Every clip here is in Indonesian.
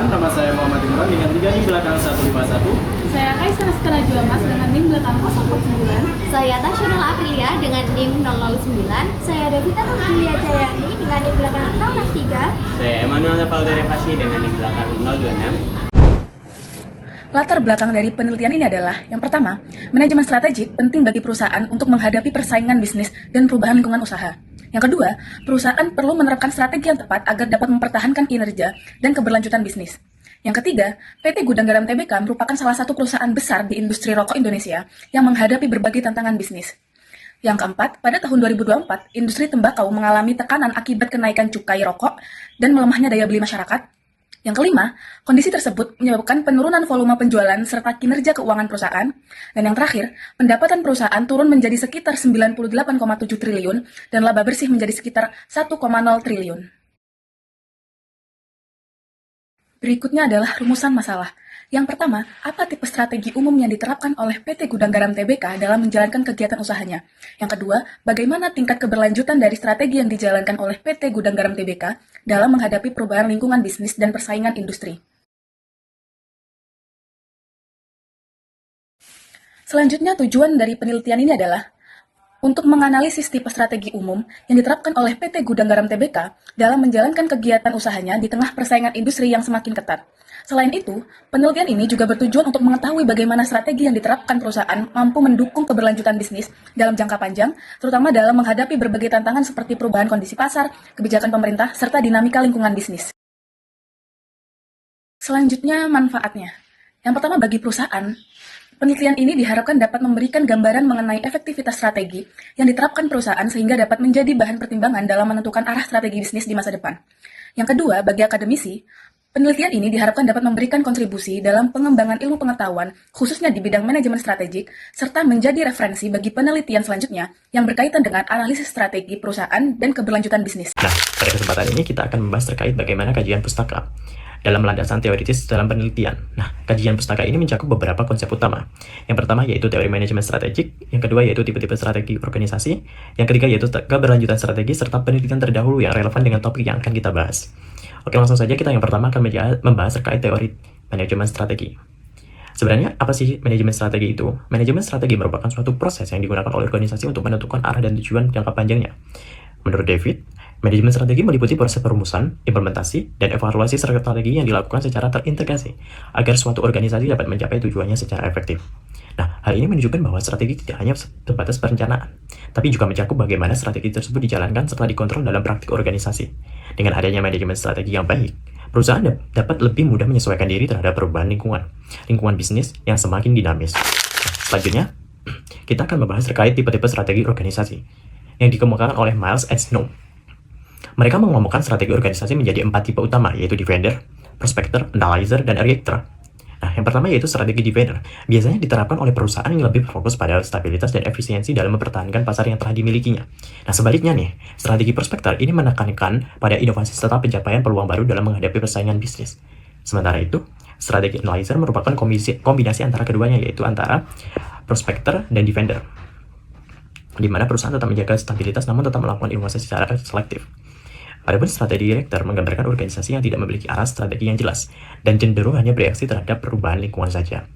perkenalkan, nama saya Muhammad Imran dengan NIM belakang 151. Saya Kaisar Askara Juamas dengan NIM belakang 049. Saya Tasyurul Aprilia dengan NIM 009. Saya Devita Julia Jayani dengan NIM belakang 063. Saya Emmanuel Navaldo Revasi dengan NIM belakang 026. Latar belakang dari penelitian ini adalah, yang pertama, manajemen strategik penting bagi perusahaan untuk menghadapi persaingan bisnis dan perubahan lingkungan usaha. Yang kedua, perusahaan perlu menerapkan strategi yang tepat agar dapat mempertahankan kinerja dan keberlanjutan bisnis. Yang ketiga, PT Gudang Garam Tbk merupakan salah satu perusahaan besar di industri rokok Indonesia yang menghadapi berbagai tantangan bisnis. Yang keempat, pada tahun 2024, industri tembakau mengalami tekanan akibat kenaikan cukai rokok dan melemahnya daya beli masyarakat. Yang kelima, kondisi tersebut menyebabkan penurunan volume penjualan serta kinerja keuangan perusahaan. Dan yang terakhir, pendapatan perusahaan turun menjadi sekitar 98,7 triliun dan laba bersih menjadi sekitar 1,0 triliun. Berikutnya adalah rumusan masalah. Yang pertama, apa tipe strategi umum yang diterapkan oleh PT Gudang Garam Tbk dalam menjalankan kegiatan usahanya? Yang kedua, bagaimana tingkat keberlanjutan dari strategi yang dijalankan oleh PT Gudang Garam Tbk dalam menghadapi perubahan lingkungan bisnis dan persaingan industri? Selanjutnya, tujuan dari penelitian ini adalah untuk menganalisis tipe strategi umum yang diterapkan oleh PT Gudang Garam Tbk dalam menjalankan kegiatan usahanya di tengah persaingan industri yang semakin ketat. Selain itu, penelitian ini juga bertujuan untuk mengetahui bagaimana strategi yang diterapkan perusahaan mampu mendukung keberlanjutan bisnis dalam jangka panjang, terutama dalam menghadapi berbagai tantangan seperti perubahan kondisi pasar, kebijakan pemerintah, serta dinamika lingkungan bisnis. Selanjutnya, manfaatnya. Yang pertama, bagi perusahaan, penelitian ini diharapkan dapat memberikan gambaran mengenai efektivitas strategi yang diterapkan perusahaan sehingga dapat menjadi bahan pertimbangan dalam menentukan arah strategi bisnis di masa depan. Yang kedua, bagi akademisi, penelitian ini diharapkan dapat memberikan kontribusi dalam pengembangan ilmu pengetahuan, khususnya di bidang manajemen strategik, serta menjadi referensi bagi penelitian selanjutnya yang berkaitan dengan analisis strategi perusahaan dan keberlanjutan bisnis. Nah, pada kesempatan ini kita akan membahas terkait bagaimana kajian pustaka dalam landasan teoritis dalam penelitian. Nah, kajian pustaka ini mencakup beberapa konsep utama. Yang pertama yaitu teori manajemen strategik, yang kedua yaitu tipe-tipe strategi organisasi, yang ketiga yaitu keberlanjutan strategi, serta penelitian terdahulu yang relevan dengan topik yang akan kita bahas. Oke, langsung saja kita yang pertama akan membahas terkait teori manajemen strategi. Sebenarnya, apa sih manajemen strategi itu? Manajemen strategi merupakan suatu proses yang digunakan oleh organisasi untuk menentukan arah dan tujuan jangka panjangnya. Menurut David, manajemen strategi meliputi proses perumusan, implementasi, dan evaluasi strategi yang dilakukan secara terintegrasi agar suatu organisasi dapat mencapai tujuannya secara efektif. Nah, hal ini menunjukkan bahwa strategi tidak hanya terbatas perencanaan, tapi juga mencakup bagaimana strategi tersebut dijalankan serta dikontrol dalam praktik organisasi. Dengan adanya manajemen strategi yang baik, perusahaan dapat lebih mudah menyesuaikan diri terhadap perubahan lingkungan bisnis yang semakin dinamis. Selanjutnya, kita akan membahas terkait tipe-tipe strategi organisasi yang dikemukakan oleh Miles and Snow. Mereka mengelompokkan strategi organisasi menjadi 4 tipe utama, yaitu defender, prospector, analyzer, dan reactor. Nah, yang pertama yaitu strategi defender. Biasanya diterapkan oleh perusahaan yang lebih fokus pada stabilitas dan efisiensi dalam mempertahankan pasar yang telah dimilikinya. Nah, sebaliknya nih, strategi prospector ini menekankan pada inovasi serta pencapaian peluang baru dalam menghadapi persaingan bisnis. Sementara itu, strategi analyzer merupakan kombinasi antara keduanya, yaitu antara prospector dan defender, di mana perusahaan tetap menjaga stabilitas namun tetap melakukan inovasi secara selektif. Adapun strategi director menggambarkan organisasi yang tidak memiliki arah strategi yang jelas dan cenderung hanya bereaksi terhadap perubahan lingkungan saja.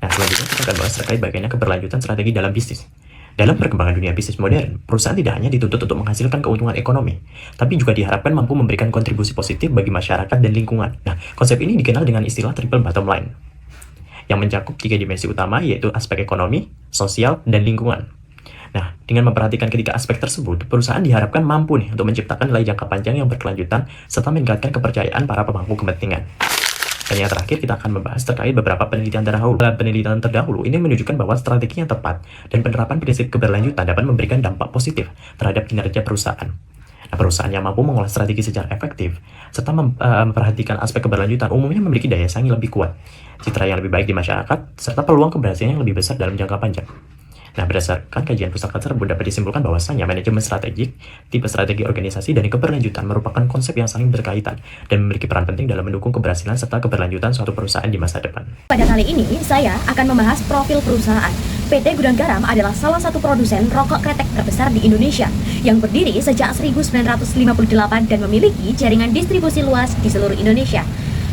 Nah, selanjutnya kita akan bahas terkait bagaimana keberlanjutan strategi dalam bisnis. Dalam perkembangan dunia bisnis modern, perusahaan tidak hanya dituntut untuk menghasilkan keuntungan ekonomi, tapi juga diharapkan mampu memberikan kontribusi positif bagi masyarakat dan lingkungan. Nah, konsep ini dikenal dengan istilah triple bottom line, yang mencakup 3 dimensi utama, yaitu aspek ekonomi, sosial, dan lingkungan. Nah, dengan memperhatikan ketiga aspek tersebut, perusahaan diharapkan mampu nih untuk menciptakan nilai jangka panjang yang berkelanjutan serta meningkatkan kepercayaan para pemangku kepentingan. Dan yang terakhir, kita akan membahas terkait beberapa penelitian terdahulu. Dalam penelitian terdahulu, ini menunjukkan bahwa strategi yang tepat dan penerapan prinsip keberlanjutan dapat memberikan dampak positif terhadap kinerja perusahaan. Nah, perusahaan yang mampu mengolah strategi secara efektif serta memperhatikan aspek keberlanjutan umumnya memiliki daya saing yang lebih kuat, citra yang lebih baik di masyarakat, serta peluang keberhasilan yang lebih besar dalam jangka panjang. Nah, berdasarkan kajian pustaka tersebut dapat disimpulkan bahwasanya manajemen strategik, tipe strategi organisasi, dan keberlanjutan merupakan konsep yang saling berkaitan dan memiliki peran penting dalam mendukung keberhasilan serta keberlanjutan suatu perusahaan di masa depan. Pada kali ini, saya akan membahas profil perusahaan. PT Gudang Garam adalah salah satu produsen rokok kretek terbesar di Indonesia yang berdiri sejak 1958 dan memiliki jaringan distribusi luas di seluruh Indonesia.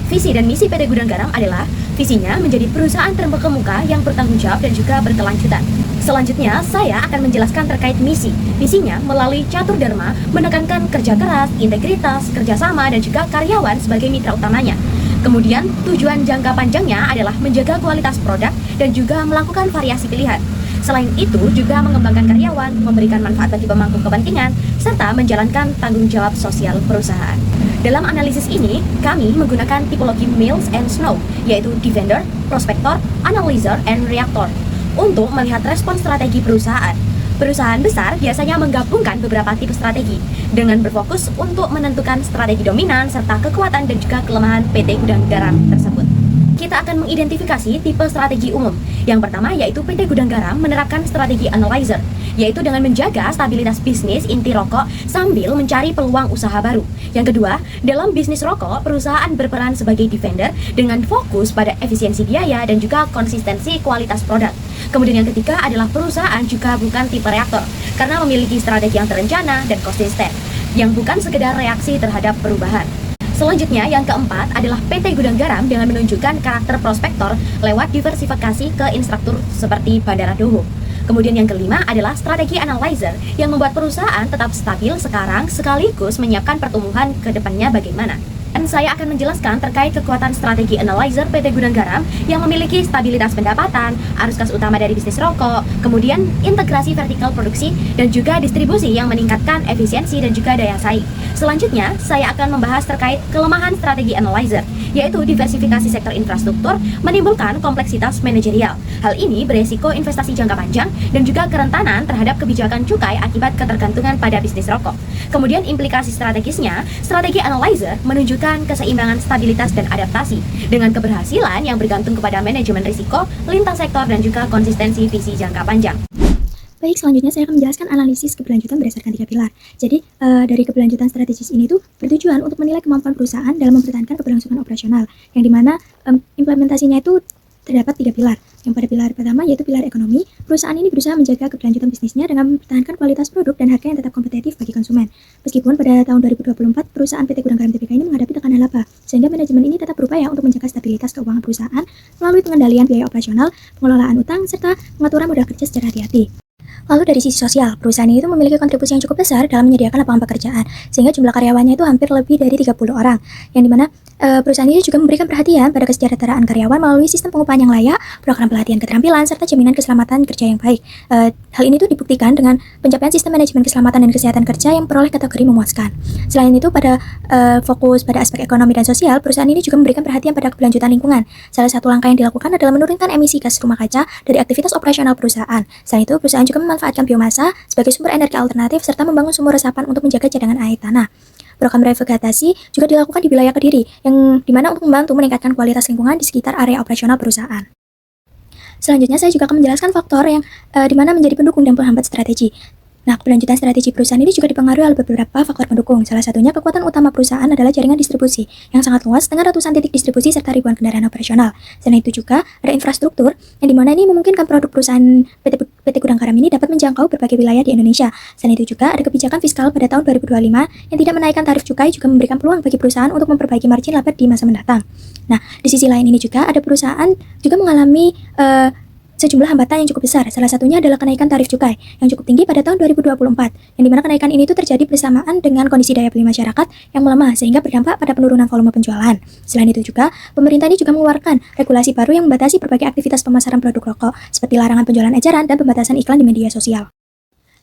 Visi dan misi PT Gudang Garam adalah visinya menjadi perusahaan terkemuka yang bertanggung jawab dan juga berkelanjutan. Selanjutnya, saya akan menjelaskan terkait misi. Misinya melalui catur dharma menekankan kerja keras, integritas, kerjasama, dan juga karyawan sebagai mitra utamanya. Kemudian, tujuan jangka panjangnya adalah menjaga kualitas produk dan juga melakukan variasi pilihan. Selain itu, juga mengembangkan karyawan, memberikan manfaat bagi pemangku kepentingan, serta menjalankan tanggung jawab sosial perusahaan. Dalam analisis ini, kami menggunakan tipologi Mills and Snow, yaitu Defender, Prospector, Analyzer, and Reactor, untuk melihat respon strategi perusahaan. Perusahaan besar biasanya menggabungkan beberapa tipe strategi dengan berfokus untuk menentukan strategi dominan serta kekuatan dan juga kelemahan PT Gudang Garam tersebut. Kita akan mengidentifikasi tipe strategi umum. Yang pertama yaitu PT Gudang Garam menerapkan strategi analyzer, yaitu dengan menjaga stabilitas bisnis inti rokok sambil mencari peluang usaha baru. Yang kedua, dalam bisnis rokok, perusahaan berperan sebagai defender dengan fokus pada efisiensi biaya dan juga konsistensi kualitas produk. Kemudian yang ketiga adalah perusahaan juga bukan tipe reaktor, karena memiliki strategi yang terencana dan konsisten, yang bukan sekedar reaksi terhadap perubahan. Selanjutnya, yang keempat adalah PT Gudang Garam dengan menunjukkan karakter prospektor lewat diversifikasi ke infrastruktur seperti Bandara Doho. Kemudian yang kelima adalah strategi analyzer yang membuat perusahaan tetap stabil sekarang sekaligus menyiapkan pertumbuhan ke depannya bagaimana. Dan saya akan menjelaskan terkait kekuatan strategi analyzer PT Gudang Garam yang memiliki stabilitas pendapatan, arus kas utama dari bisnis rokok, kemudian integrasi vertikal produksi, dan juga distribusi yang meningkatkan efisiensi dan juga daya saing. Selanjutnya, saya akan membahas terkait kelemahan strategi analyzer, yaitu diversifikasi sektor infrastruktur menimbulkan kompleksitas manajerial. Hal ini beresiko investasi jangka panjang dan juga kerentanan terhadap kebijakan cukai akibat ketergantungan pada bisnis rokok. Kemudian implikasi strategisnya, strategi analyzer menunjukkan keseimbangan stabilitas dan adaptasi dengan keberhasilan yang bergantung kepada manajemen risiko, lintas sektor, dan juga konsistensi visi jangka panjang. Baik, selanjutnya saya akan menjelaskan analisis keberlanjutan berdasarkan 3 pilar. Jadi, dari keberlanjutan strategis ini tuh bertujuan untuk menilai kemampuan perusahaan dalam mempertahankan keberlangsungan operasional, yang dimana implementasinya itu terdapat 3 pilar. Yang pada pilar pertama yaitu pilar ekonomi, perusahaan ini berusaha menjaga keberlanjutan bisnisnya dengan mempertahankan kualitas produk dan harga yang tetap kompetitif bagi konsumen. Meskipun pada tahun 2024, perusahaan PT Gudang Garam Tbk ini menghadapi tekanan laba, sehingga manajemen ini tetap berupaya untuk menjaga stabilitas keuangan perusahaan melalui pengendalian biaya operasional, pengelolaan utang, serta pengaturan modal kerja secara hati-hati. Lalu dari sisi sosial, perusahaan itu memiliki kontribusi yang cukup besar dalam menyediakan lapangan pekerjaan, sehingga jumlah karyawannya itu hampir lebih dari 30 orang, yang dimana perusahaan ini juga memberikan perhatian pada kesejahteraan karyawan melalui sistem pengupahan yang layak, program pelatihan keterampilan, serta jaminan keselamatan kerja yang baik. Hal ini tuh dibuktikan dengan pencapaian sistem manajemen keselamatan dan kesehatan kerja yang memperoleh kategori memuaskan. Selain itu, pada fokus pada aspek ekonomi dan sosial, perusahaan ini juga memberikan perhatian pada keberlanjutan lingkungan. Salah satu langkah yang dilakukan adalah menurunkan emisi gas rumah kaca dari aktivitas operasional perusahaan. Selain itu, perusahaan juga memanfaatkan biomasa sebagai sumber energi alternatif serta membangun sumur resapan untuk menjaga cadangan air tanah. Program revegetasi juga dilakukan di wilayah Kediri, yang dimana untuk membantu meningkatkan kualitas lingkungan di sekitar area operasional perusahaan. Selanjutnya, saya juga akan menjelaskan faktor yang dimana menjadi pendukung dan penghambat strategi. Nah, keberlanjutan strategi perusahaan ini juga dipengaruhi oleh beberapa faktor pendukung. Salah satunya kekuatan utama perusahaan adalah jaringan distribusi yang sangat luas dengan ratusan titik distribusi serta ribuan kendaraan operasional. Selain itu juga ada infrastruktur yang dimana ini memungkinkan produk perusahaan PT Gudang Garam ini dapat menjangkau berbagai wilayah di Indonesia. Selain itu juga ada kebijakan fiskal pada tahun 2025 yang tidak menaikkan tarif cukai juga memberikan peluang bagi perusahaan untuk memperbaiki margin laba di masa mendatang. Nah, di sisi lain ini juga ada perusahaan juga mengalami sejumlah hambatan yang cukup besar. Salah satunya adalah kenaikan tarif cukai yang cukup tinggi pada tahun 2024, yang dimana kenaikan ini itu terjadi bersamaan dengan kondisi daya beli masyarakat yang melemah sehingga berdampak pada penurunan volume penjualan. Selain itu juga, pemerintah ini juga mengeluarkan regulasi baru yang membatasi berbagai aktivitas pemasaran produk rokok seperti larangan penjualan eceran dan pembatasan iklan di media sosial.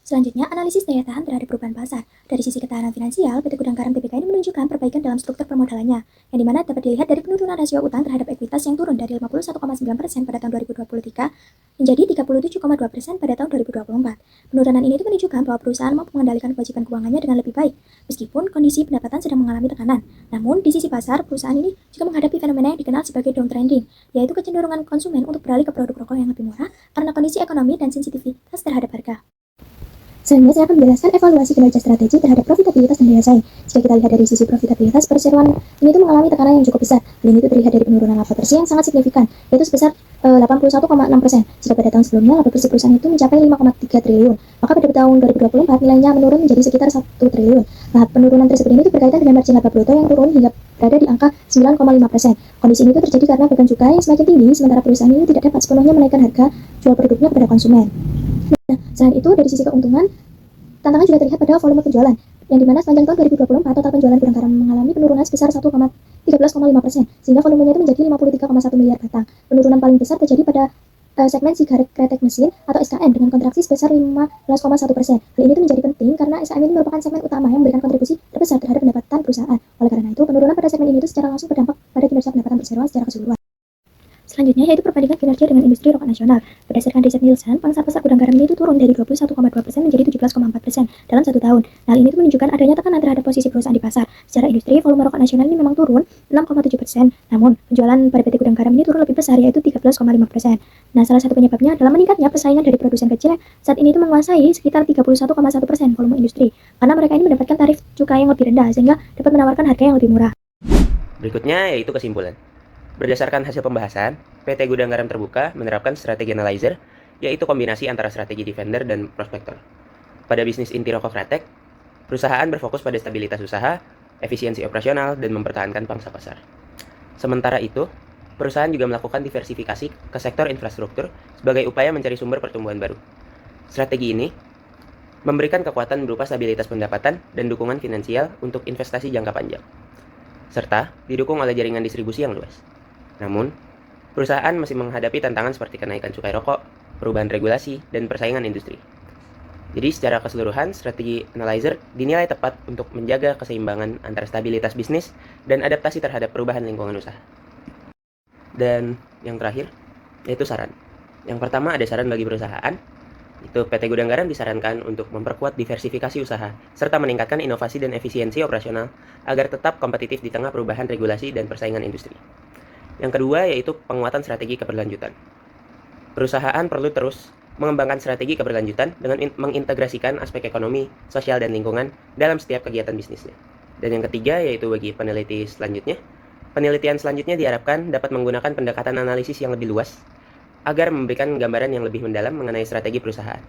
Selanjutnya, analisis daya tahan terhadap perubahan pasar. Dari sisi ketahanan finansial, PT Gudang Garam Tbk ini menunjukkan perbaikan dalam struktur permodalannya, yang dimana dapat dilihat dari penurunan rasio utang terhadap ekuitas yang turun dari 51,9% pada tahun 2023 menjadi 37,2% pada tahun 2024. Penurunan ini menunjukkan bahwa perusahaan mampu mengendalikan kewajiban keuangannya dengan lebih baik, meskipun kondisi pendapatan sedang mengalami tekanan. Namun, di sisi pasar, perusahaan ini juga menghadapi fenomena yang dikenal sebagai downtrending, yaitu kecenderungan konsumen untuk beralih ke produk rokok yang lebih murah karena kondisi ekonomi dan sensitivitas terhadap harga. Selanjutnya, saya akan menjelaskan evaluasi kinerja strategi terhadap profitabilitas dan daya saing. Jika kita lihat dari sisi profitabilitas, perseroan ini tuh mengalami tekanan yang cukup besar. Hal ini tuh terlihat dari penurunan laba bersih yang sangat signifikan, yaitu sebesar 81,6%. Jika pada tahun sebelumnya laba bersih perusahaan itu mencapai 5,3 triliun, maka pada tahun 2024 nilainya menurun menjadi sekitar 1 triliun. Nah, penurunan tersebut ini tuh berkaitan dengan margin laba bruto yang turun hingga berada di angka 9,5%. Kondisi ini terjadi karena beban cukai yang semakin tinggi, sementara perusahaan ini tidak dapat sepenuhnya menaikkan harga jual produknya kepada konsumen. Nah, selain itu, dari sisi keuntungan, tantangan juga terlihat pada volume penjualan, yang dimana sepanjang tahun 2024 total penjualan gudang garam mengalami penurunan sebesar 13,5%, sehingga volumenya itu menjadi 53,1 miliar batang. Penurunan paling besar terjadi pada segmen sigaret kretek mesin atau SKM dengan kontraksi sebesar 15,1%. Hal ini menjadi penting karena SKM ini merupakan segmen utama yang memberikan kontribusi terbesar terhadap pendapatan perusahaan. Oleh karena itu, penurunan pada segmen ini itu secara langsung berdampak pada kinerja pendapatan perseroan secara keseluruhan. Selanjutnya yaitu perbandingan kinerja dengan industri rokok nasional. Berdasarkan riset Nielsen, pangsa pasar gudang garam ini itu turun dari 21,2% menjadi 17,4% dalam 1 tahun. Hal ini menunjukkan adanya tekanan terhadap posisi perusahaan di pasar. Secara industri, volume rokok nasional ini memang turun 6,7%, namun penjualan pada PT Gudang Garam ini turun lebih besar yaitu 13,5%. Nah, salah satu penyebabnya adalah meningkatnya persaingan dari produsen kecil yang saat ini itu menguasai sekitar 31,1% volume industri, karena mereka ini mendapatkan tarif cukai yang lebih rendah sehingga dapat menawarkan harga yang lebih murah. Berikutnya yaitu kesimpulan. Berdasarkan hasil pembahasan, PT Gudang Garam Terbuka menerapkan strategi analyzer, yaitu kombinasi antara strategi defender dan prospektor. Pada bisnis inti rokok kretek, perusahaan berfokus pada stabilitas usaha, efisiensi operasional, dan mempertahankan pangsa pasar. Sementara itu, perusahaan juga melakukan diversifikasi ke sektor infrastruktur sebagai upaya mencari sumber pertumbuhan baru. Strategi ini memberikan kekuatan berupa stabilitas pendapatan dan dukungan finansial untuk investasi jangka panjang, serta didukung oleh jaringan distribusi yang luas. Namun, perusahaan masih menghadapi tantangan seperti kenaikan cukai rokok, perubahan regulasi, dan persaingan industri. Jadi secara keseluruhan, strategi analyzer dinilai tepat untuk menjaga keseimbangan antara stabilitas bisnis dan adaptasi terhadap perubahan lingkungan usaha. Dan yang terakhir, yaitu saran. Yang pertama ada saran bagi perusahaan, itu PT Gudang Garam disarankan untuk memperkuat diversifikasi usaha, serta meningkatkan inovasi dan efisiensi operasional agar tetap kompetitif di tengah perubahan regulasi dan persaingan industri. Yang kedua yaitu penguatan strategi keberlanjutan. Perusahaan perlu terus mengembangkan strategi keberlanjutan dengan mengintegrasikan aspek ekonomi, sosial, dan lingkungan dalam setiap kegiatan bisnisnya. Dan yang ketiga yaitu bagi peneliti selanjutnya. Penelitian selanjutnya diharapkan dapat menggunakan pendekatan analisis yang lebih luas agar memberikan gambaran yang lebih mendalam mengenai strategi perusahaan.